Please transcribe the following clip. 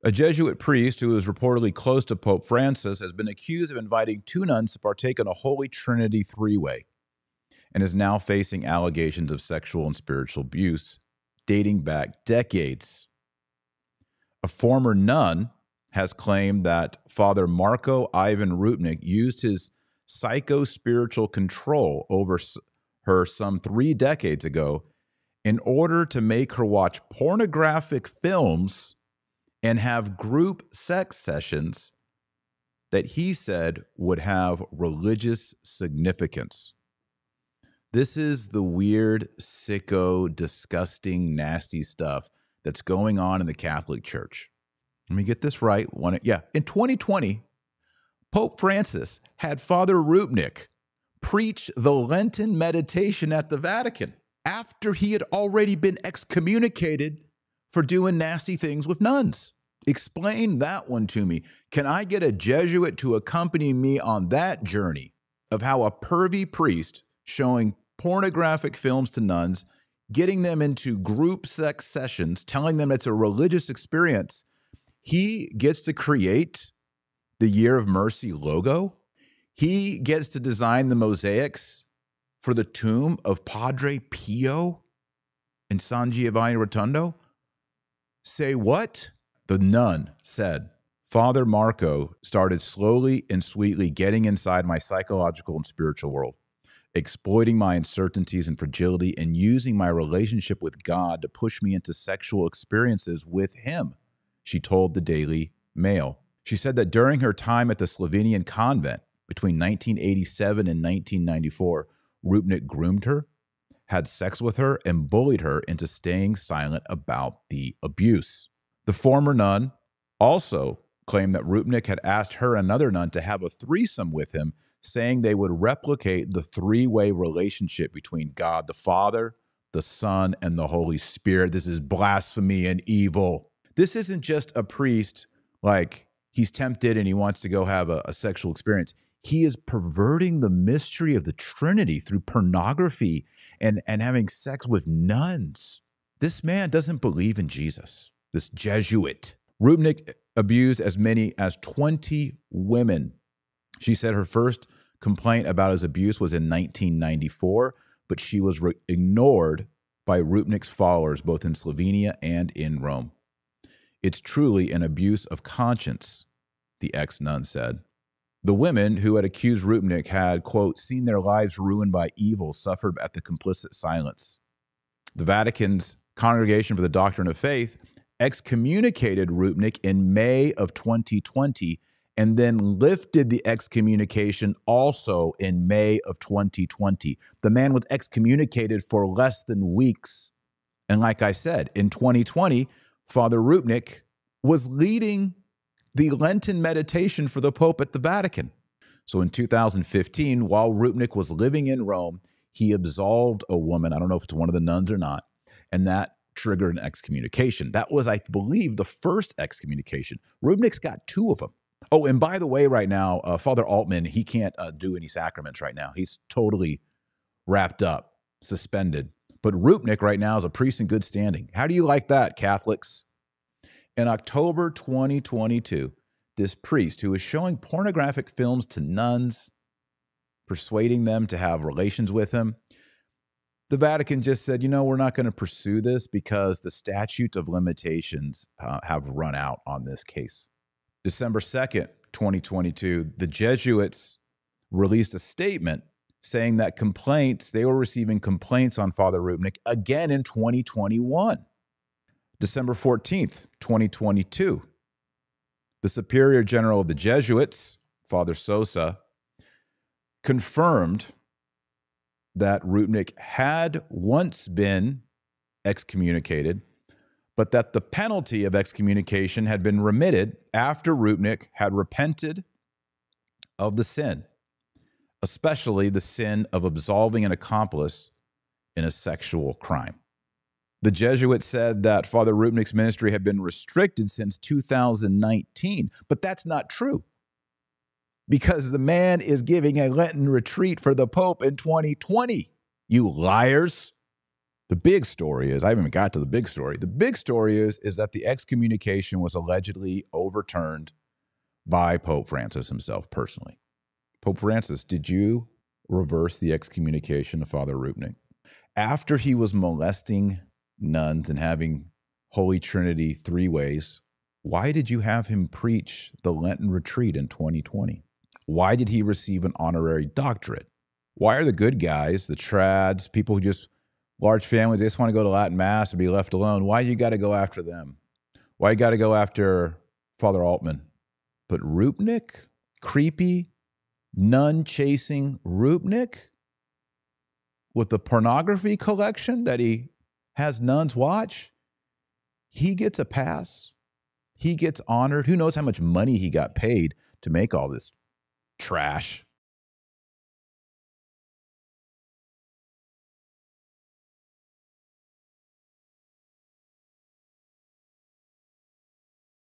A Jesuit priest who is reportedly close to Pope Francis has been accused of inviting two nuns to partake in a Holy Trinity three-way and is now facing allegations of sexual and spiritual abuse dating back decades. A former nun has claimed that Father Marco Ivan Rupnik used his psycho-spiritual control over her some 3 decades ago in order to make her watch pornographic films and have group sex sessions that he said would have religious significance. This is the weird, sicko, disgusting, nasty stuff that's going on in the Catholic Church. Let me get this right. In 2020, Pope Francis had Father Rupnik preach the Lenten meditation at the Vatican after he had already been excommunicated for doing nasty things with nuns. Explain that one to me. Can I get a Jesuit to accompany me on that journey of how a pervy priest showing pornographic films to nuns, getting them into group sex sessions, telling them it's a religious experience, he gets to create the Year of Mercy logo? He gets to design the mosaics for the tomb of Padre Pio in San Giovanni Rotondo? Say what? The nun said, Father Marco started slowly and sweetly getting inside my psychological and spiritual world, exploiting my uncertainties and fragility, and using my relationship with God to push me into sexual experiences with him, she told the Daily Mail. She said that during her time at the Slovenian convent between 1987 and 1994, Rupnik groomed her, had sex with her, and bullied her into staying silent about the abuse. The former nun also claimed that Rupnik had asked her and another nun to have a threesome with him, saying they would replicate the three-way relationship between God the Father, the Son, and the Holy Spirit. This is blasphemy and evil. This isn't just a priest like he's tempted and he wants to go have a sexual experience. He is perverting the mystery of the Trinity through pornography and having sex with nuns. This man doesn't believe in Jesus, this Jesuit. Rupnik abused as many as 20 women. She said her first complaint about his abuse was in 1994, but she was ignored by Rupnik's followers both in Slovenia and in Rome. It's truly an abuse of conscience, the ex-nun said. The women who had accused Rupnik had, quote, seen their lives ruined by evil suffered at the complicit silence. The Vatican's Congregation for the Doctrine of Faith excommunicated Rupnik in May of 2020 and then lifted the excommunication also in May of 2020. The man was excommunicated for less than weeks. And like I said, in 2020, Father Rupnik was leading the Lenten meditation for the Pope at the Vatican. So in 2015, while Rupnik was living in Rome, he absolved a woman. I don't know if it's one of the nuns or not. And that triggered an excommunication. That was, I believe, the first excommunication. Rupnik's got 2 of them. Oh, and by the way, right now, Father Altman, he can't do any sacraments right now. He's totally wrapped up, suspended. But Rupnik right now is a priest in good standing. How do you like that, Catholics? In October 2022, this priest who was showing pornographic films to nuns, persuading them to have relations with him, the Vatican just said, we're not going to pursue this because the statute of limitations have run out on this case. December 2nd, 2022, the Jesuits released a statement saying that they were receiving complaints on Father Rupnik again in 2021. December 14th, 2022, the Superior General of the Jesuits, Father Sosa, confirmed that Rupnik had once been excommunicated, but that the penalty of excommunication had been remitted after Rupnik had repented of the sin, especially the sin of absolving an accomplice in a sexual crime. The Jesuits said that Father Rupnik's ministry had been restricted since 2019, but that's not true because the man is giving a Lenten retreat for the Pope in 2020. You liars. The big story is, I haven't even got to the big story. The big story is that the excommunication was allegedly overturned by Pope Francis himself personally. Pope Francis, did you reverse the excommunication of Father Rupnik? After he was molesting nuns and having Holy Trinity three ways, why did you have him preach the Lenten retreat in 2020? Why did he receive an honorary doctorate? Why are the good guys, the trads, people who just, large families, they just want to go to Latin Mass and be left alone? Why you got to go after them? Why you got to go after Father Altman? But Rupnik, creepy, nun-chasing Rupnik, with the pornography collection that he has nuns watch, he gets a pass. He gets honored. Who knows how much money he got paid to make all this trash?